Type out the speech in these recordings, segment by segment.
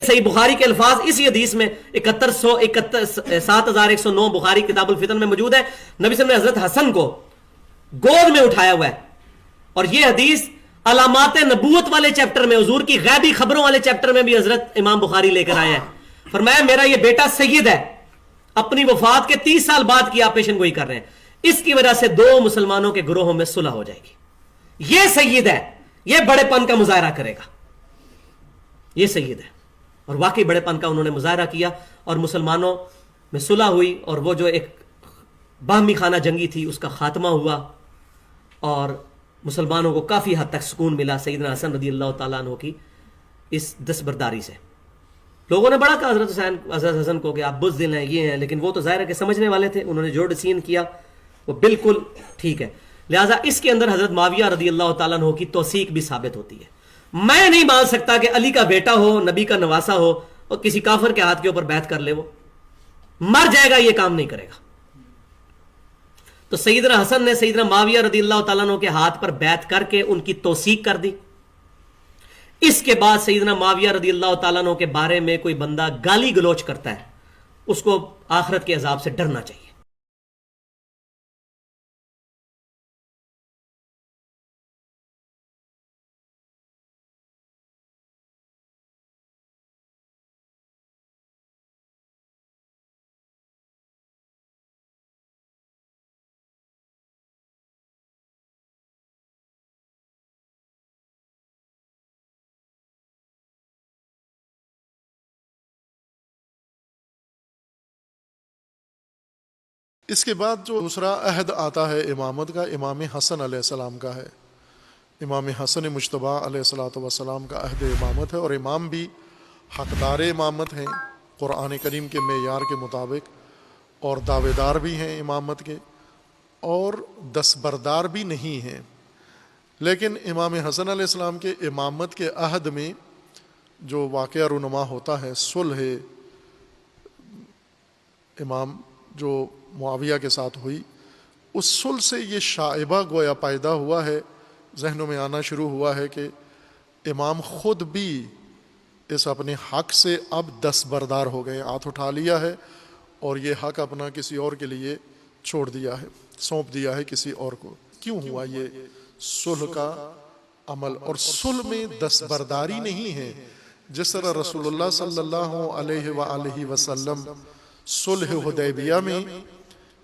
صحیح بخاری کے الفاظ اسی حدیث میں 7109 بخاری کتاب الفتن میں موجود ہے. نبی صلی اللہ علیہ وسلم نے حضرت حسن کو گود میں اٹھایا ہوا ہے, اور یہ حدیث علامات نبوت والے چیپٹر میں, حضور کی غیبی خبروں والے چیپٹر میں بھی حضرت امام بخاری لے کر آیا ہے. فرمایا میرا یہ بیٹا سید ہے, اپنی وفات کے 30 سال بعد کی آپ پیشن گوئی کر رہے ہیں, اس کی وجہ سے 2 مسلمانوں کے گروہوں میں صلح ہو جائے گی. یہ سید ہے, یہ بڑے پن کا مظاہرہ کرے گا, یہ سید ہے. اور واقعی بڑے پن کا انہوں نے مظاہرہ کیا, اور مسلمانوں میں صلح ہوئی, اور وہ جو ایک باہمی خانہ جنگی تھی اس کا خاتمہ ہوا, اور مسلمانوں کو کافی حد تک سکون ملا سیدنا حسن رضی اللہ تعالیٰ عنہ کی اس دستبرداری سے. لوگوں نے بڑا کہا حضرت حسن کو کہ آپ بزدل ہیں, یہ ہیں, لیکن وہ تو ظاہر ہے کہ سمجھنے والے تھے, انہوں نے جو ڈسین کیا وہ بالکل ٹھیک ہے. لہٰذا اس کے اندر حضرت معاویہ رضی اللہ تعالیٰ عنہ کی توثیق بھی ثابت ہوتی ہے. میں نہیں مان سکتا کہ علی کا بیٹا ہو, نبی کا نواسا ہو, اور کسی کافر کے ہاتھ کے اوپر بیعت کر لے, وہ مر جائے گا, یہ کام نہیں کرے گا. تو سیدنا حسن نے سیدنا معاویہ رضی اللہ تعالیٰ عنہ کے ہاتھ پر بیعت کر کے ان کی توثیق کر دی. اس کے بعد سیدنا معاویہ رضی اللہ تعالیٰ عنہ کے بارے میں کوئی بندہ گالی گلوچ کرتا ہے, اس کو آخرت کے عذاب سے ڈرنا چاہیے. اس کے بعد جو دوسرا عہد آتا ہے امامت کا, امام حسن علیہ السلام کا ہے. امام حسن مجتبیٰ علیہ السلام کا عہد امامت ہے, اور امام بھی حقدار امامت ہیں قرآن کریم کے معیار کے مطابق, اور دعوے دار بھی ہیں امامت کے, اور دستبردار بھی نہیں ہیں. لیکن امام حسن علیہ السلام کے امامت کے عہد میں جو واقعہ رونما ہوتا ہے صلح امام جو معاویہ کے ساتھ ہوئی, اس صلح سے یہ شائبہ گویا پیدا ہوا ہے, ذہنوں میں آنا شروع ہوا ہے کہ امام خود بھی اس اپنے حق سے اب دستبردار ہو گئے, ہاتھ اٹھا لیا ہے, اور یہ حق اپنا کسی اور کے لیے چھوڑ دیا ہے, سونپ دیا ہے کسی اور کو. کیوں ہوا یہ صلح کا عمل؟ اور صلح میں دستبرداری نہیں ہے. جس طرح رسول اللہ صلی اللہ علیہ وآلہ وسلم صلح حدیبیہ میں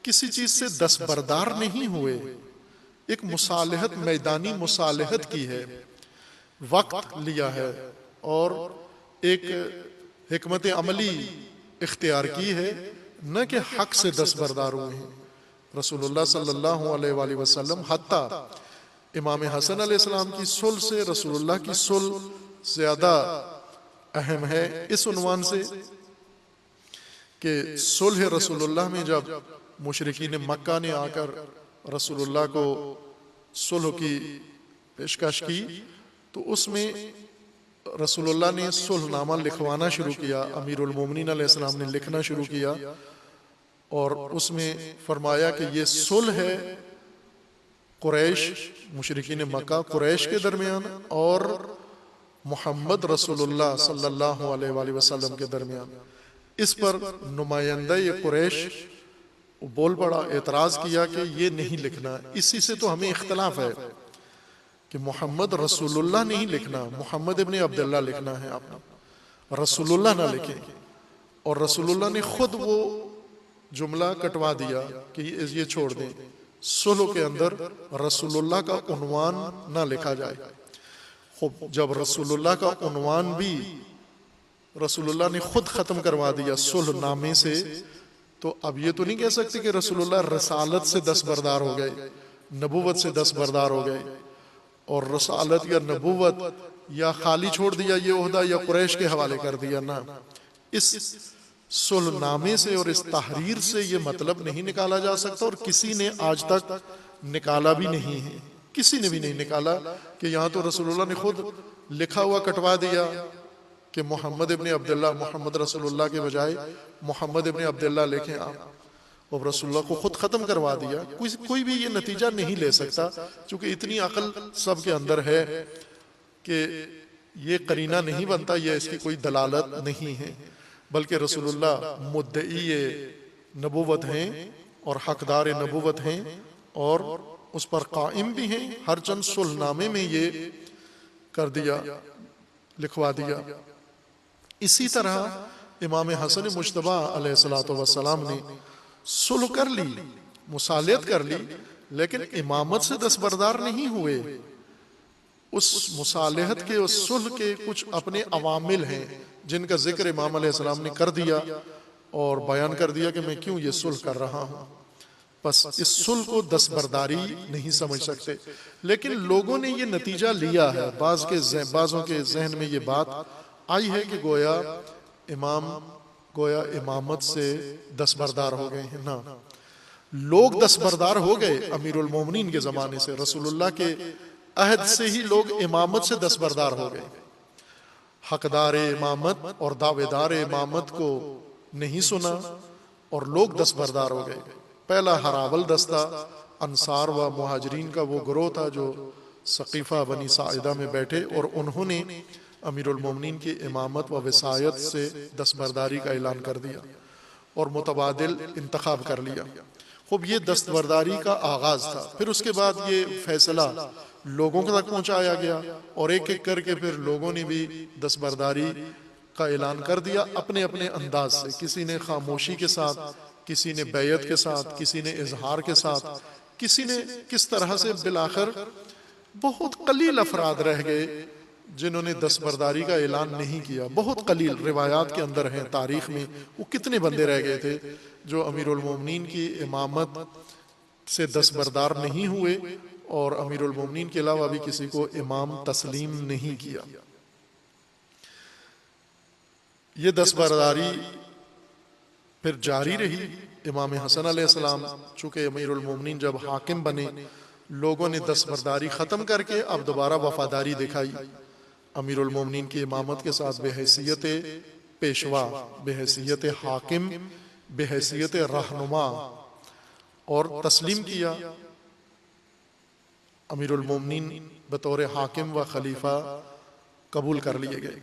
کسی چیز سے دستبردار نہیں ہوئے, ایک مصالحت, میدانی مصالحت کی ہے, وقت لیا ہے, اور ایک حکمت عملی اختیار کی ہے, نہ کہ حق سے دستبردار ہوئے ہیں. رسول اللہ صلی اللہ علیہ وآلہ وسلم حتیٰ امام حسن علیہ السلام کی صلح سے رسول اللہ کی صلح زیادہ اہم ہے, اس عنوان سے کہ صلح رسول اللہ میں جب مشرکین مکہ نے آ کر رسول اللہ کو صلح کی پیشکش کی, تو اس میں رسول اللہ نے صلح نامہ لکھوانا شروع کیا, امیر المومنین علیہ السلام نے لکھنا شروع کیا, اور اس میں فرمایا کہ یہ صلح ہے قریش, مشرکین مکہ قریش کے درمیان, اور محمد رسول اللہ صلی اللہ علیہ وآلہ وسلم کے درمیان. اس پر نمائندہ قریش بول پڑا, اعتراض کیا کہ یہ نہیں لکھنا, اسی سے تو ہمیں اختلاف ہے کہ محمد رسول اللہ نہیں لکھنا, محمد ابن عبداللہ لکھنا ہے, آپ رسول اللہ نہ لکھیں. اور رسول اللہ نے خود وہ جملہ کٹوا دیا کہ یہ چھوڑ دیں, صلح کے اندر رسول اللہ کا عنوان نہ لکھا جائے. خب جب رسول اللہ کا عنوان بھی رسول اللہ نے خود ختم کروا دیا صلح نامے سے, تو اب یہ تو نہیں کہہ سکتے کہ رسول اللہ رسالت سے دستبردار ہو گئے, نبوت سے دستبردار ہو گئے, اور رسالت یا نبوت یا خالی چھوڑ دیا یہ عہدہ یا قریش کے حوالے کر دیا. نہ, اس صلح نامے سے اور اس تحریر سے یہ مطلب نہیں نکالا جا سکتا, اور کسی نے آج تک نکالا بھی نہیں ہے, کسی نے بھی نہیں نکالا کہ یہاں تو رسول اللہ نے خود لکھا ہوا کٹوا دیا کہ محمد ابن عبداللہ, محمد رسول اللہ کے بجائے محمد ابن عبداللہ لکھیں آپ, اور رسول اللہ کو خود ختم کروا دیا. کوئی بھی یہ نتیجہ نہیں لے سکتا, چونکہ اتنی عقل سب کے اندر ہے کہ یہ قرینہ نہیں بنتا، یہ اس کی کوئی دلالت نہیں ہے، بلکہ رسول اللہ مدعی نبوت ہیں اور حقدار نبوت ہیں اور اس پر قائم بھی ہیں۔ ہر چند صلح نامے میں یہ کر دیا، لکھوا دیا۔ اسی طرح امام حسن مجتبیٰ علیہ السلام نے صلح کر لی، مصالحت کر لی، لیکن امامت سے دستبردار نہیں ہوئے۔ اس مصالحت کے، اس صلح کے کچھ اپنے عوامل ہیں جن کا ذکر امام علیہ السلام نے کر دیا اور بیان کر دیا کہ میں کیوں یہ صلح کر رہا ہوں۔ بس اس صلح کو دستبرداری نہیں سمجھ سکتے، لیکن لوگوں نے یہ نتیجہ لیا ہے، بعضوں کے ذہن میں یہ بات آئی ہے کہ گویا امامت سے دستبردار ہو گئے ہیں۔ نہ، لوگ دستبردار ہو گئے امیر المومنین کے زمانے سے، رسول اللہ کے عہد سے ہی لوگ امامت سے دستبردار ہو گئے۔ حقدار امامت اور دعویدار امامت کو نہیں سنا اور لوگ دستبردار ہو گئے۔ پہلا ہراول دستہ انصار و مہاجرین کا وہ گروہ تھا جو سقیفہ بنی ساعدہ میں بیٹھے، اور انہوں نے امیر المومنین کی امامت و وصایت سے دستبرداری کا اعلان کر دیا اور متبادل انتخاب کر لیا۔ خوب یہ دستبرداری کا آغاز تھا۔ پھر اس کے بعد یہ فیصلہ لوگوں تک پہنچایا گیا اور ایک ایک کر کے پھر لوگوں نے بھی دستبرداری کا اعلان کر دیا اپنے اپنے انداز سے۔ کسی نے خاموشی کے ساتھ، کسی نے بیعت کے ساتھ، کسی نے اظہار کے ساتھ، کسی نے کس طرح سے۔ بالآخر بہت قلیل افراد رہ گئے جنہوں نے دستبرداری کا اعلان نہیں کیا، بہت قلیل۔ روایات کے اندر ہیں، تاریخ میں وہ کتنے بندے رہ گئے تھے جو امیر المومنین کی امامت سے دستبردار نہیں ہوئے اور امیر المومنین کے علاوہ بھی کسی کو امام تسلیم نہیں کیا۔ یہ دستبرداری پھر جاری رہی۔ امام حسن علیہ السلام چونکہ امیر المومنین جب حاکم بنے، لوگوں نے دستبرداری ختم کر کے اب دوبارہ وفاداری دکھائی امیر المومنین کی امامت کے ساتھ، بحیثیت پیشوا، بحیثیت حاکم، بحیثیت رہنما، اور تسلیم کیا۔ امیر المومنین بطور حاکم و خلیفہ قبول کر لیے گئے۔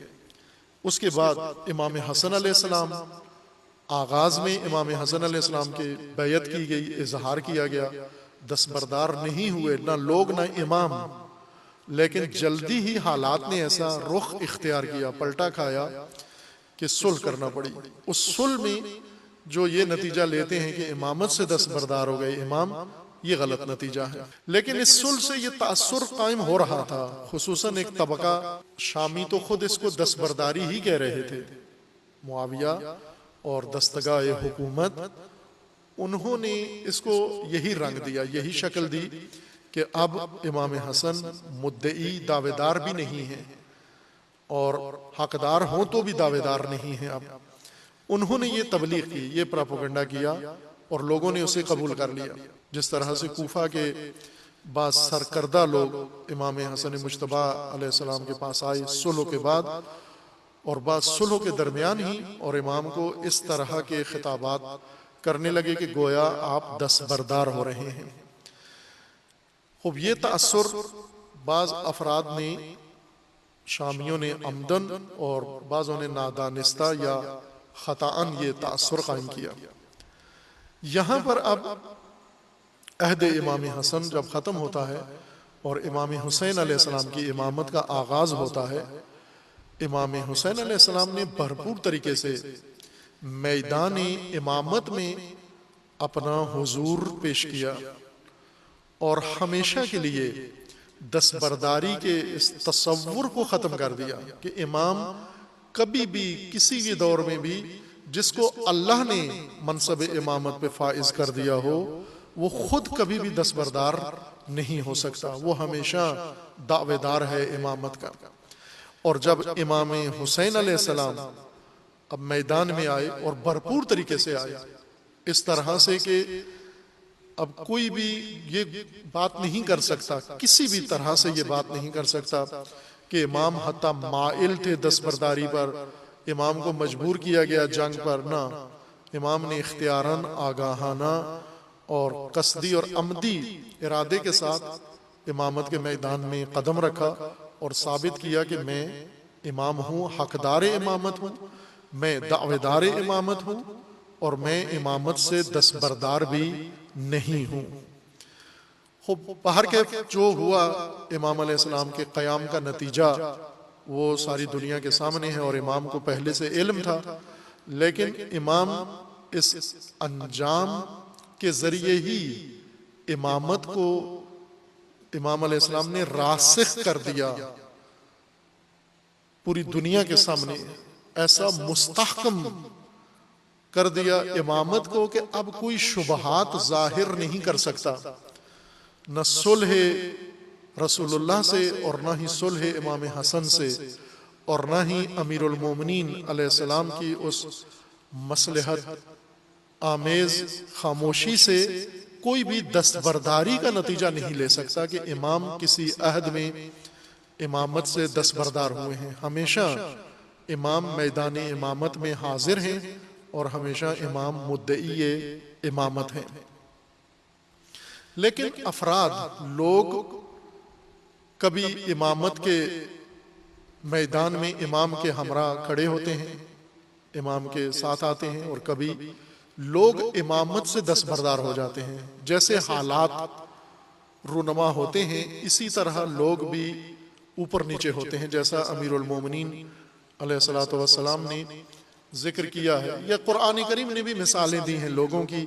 اس کے بعد امام حسن علیہ السلام، آغاز میں امام حسن علیہ السلام کی بیعت کی گئی، اظہار کیا گیا، دستبردار نہیں ہوئے، نہ لوگ نہ امام، لیکن جلدی ہی حالات نے ایسا رخ اختیار کیا، پلٹا کھایا کہ صلح کرنا پڑی۔ اس صلح میں جو یہ نتیجہ لیتے ہیں کہ امامت سے دستبردار ہو گئے امام، یہ غلط نتیجہ ہے۔ لیکن اس صلح سے یہ تأثر قائم ہو رہا تھا، خصوصاً ایک طبقہ شامی تو خود اس کو دستبرداری ہی کہہ رہے تھے، معاویہ اور دستگاہ حکومت، انہوں نے اس کو یہی رنگ دیا، یہی شکل دی کہ اب امام حسن مدعی دعویدار بھی نہیں ہیں اور حقدار ہوں تو بھی دعویدار نہیں ہیں۔ اب انہوں نے یہ تبلیغ کی، یہ پراپوگنڈا کیا اور لوگوں نے اسے قبول کر لیا۔ جس طرح سے کوفہ کے بعض سرکردہ لوگ امام حسن مجتبیٰ علیہ السلام کے پاس آئے صلح کے بعد، اور بعض صلح کے درمیان ہی، اور امام کو اس طرح کے خطابات کرنے لگے کہ گویا آپ دستبردار ہو رہے ہیں۔ خوب یہ تأثر بعض افراد نے، شامیوں نے عمدن اور بعضوں نے نادانستہ یا خطاً یہ تأثر قائم کیا۔ یہاں پر اب عہد امام حسن جب ختم ہوتا ہے اور امام حسین علیہ السلام کی امامت کا آغاز ہوتا ہے، امام حسین علیہ السلام نے بھرپور طریقے سے میدان امامت میں اپنا حضور پیش کیا اور ہمیشہ کے لیے دستبرداری کے اس تصور کو ختم کر دیا کہ امام کبھی بھی کسی بھی دور میں بھی جس کو اللہ نے منصب امامت پہ فائز کر دیا ہو، وہ خود کبھی بھی دستبردار نہیں ہو سکتا، وہ ہمیشہ دعویدار ہے امامت کا۔ اور جب امام حسین علیہ السلام اب میدان میں آئے اور بھرپور طریقے سے آئے، اس طرح سے کہ اب کوئی بھی یہ بات نہیں کر سکتا، کسی بھی طرح سے یہ بات نہیں کر سکتا کہ امام حتیٰ مائل تھے دستبرداری پر، امام کو مجبور کیا گیا جنگ پر، نہ، امام نے اختیاراً، آگاہانہ اور قصدی اور عمدی ارادے کے ساتھ امامت کے میدان میں قدم رکھا اور ثابت کیا کہ میں امام ہوں، حقدار امامت ہوں، میں دعوے دار امامت ہوں، اور میں امامت سے دستبردار بھی نہیں ہوں۔ خب باہر کے جو ہوا امام علیہ السلام کے قیام کا نتیجہ وہ ساری دنیا کے سامنے ہے، اور امام کو پہلے سے علم تھا، لیکن امام اس انجام کے ذریعے ہی امامت کو امام علیہ السلام نے راسخ کر دیا پوری دنیا کے سامنے، ایسا مستحکم کر دیا امامت کو کہ اب کوئی شبہات ظاہر نہیں کر سکتا، نہ صلح رسول اللہ سے، اور نہ ہی صلح امام حسن سے، اور نہ ہی امیر المومنین علیہ السلام کی اس مصلحت آمیز خاموشی سے کوئی بھی دستبرداری کا نتیجہ نہیں لے سکتا کہ امام کسی عہد میں امامت سے دستبردار ہوئے ہیں۔ ہمیشہ امام میدان امامت میں حاضر ہیں، اور ہمیشہ امام مدعی امامت ہیں۔ لیکن افراد، لوگ کبھی امامت کے میدان میں امام کے ہمراہ کھڑے ہوتے ہیں، امام کے ساتھ آتے ہیں، اور کبھی لوگ امامت سے دستبردار ہو جاتے ہیں۔ جیسے حالات رونما ہوتے ہیں، اسی طرح لوگ بھی اوپر نیچے ہوتے ہیں، جیسا امیر المومنین علیہ السلام نے ذکر کیا ہے، یا قرآن کریم نے بھی مثالیں دی ہیں لوگوں کی،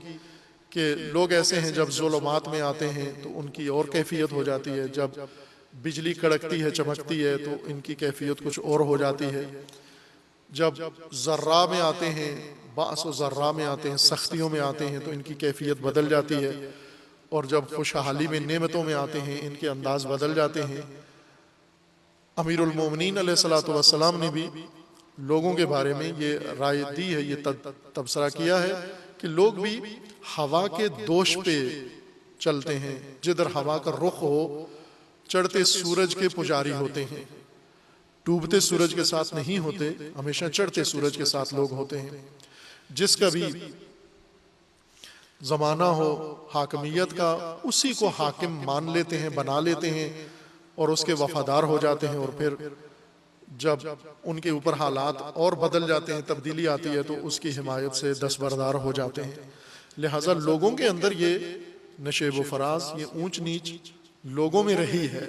کہ لوگ ایسے ہیں جب ظلمات میں آتے ہیں تو ان کی اور کیفیت ہو جاتی ہے، جب بجلی کڑکتی ہے، چمکتی ہے، تو ان کی کیفیت کچھ اور ہو جاتی ہے، جب ذرہ میں آتے ہیں، باس و ذرہ میں آتے ہیں، سختیوں میں آتے ہیں، تو ان کی کیفیت بدل جاتی ہے، اور جب خوشحالی میں، نعمتوں میں آتے ہیں، ان کے انداز بدل جاتے ہیں۔ امیر المومنین علیہ السلام نے بھی لوگوں کے بارے میں یہ رائے دی ہے، یہ تبصرہ کیا ہے کہ لوگ بھی ہوا کے دوش پہ چلتے ہیں، جدھر ہوا کا رخ ہو چڑھتے سورج کے پجاری ہوتے ہیں، ڈوبتے سورج کے ساتھ نہیں ہوتے، ہمیشہ چڑھتے سورج کے ساتھ لوگ ہوتے ہیں۔ جس کا بھی زمانہ ہو حاکمیت کا، اسی کو حاکم مان لیتے ہیں، بنا لیتے ہیں، اور اس کے وفادار ہو جاتے ہیں، اور پھر جب ان کے اوپر حالات اور بدل جاتے ہیں، تبدیلی آتی ہے، تو اس کی حمایت سے دستبردار ہو جاتے ہیں۔ لہٰذا لوگوں کے اندر یہ نشیب و فراز، یہ اونچ نیچ لوگوں میں رہی ہے۔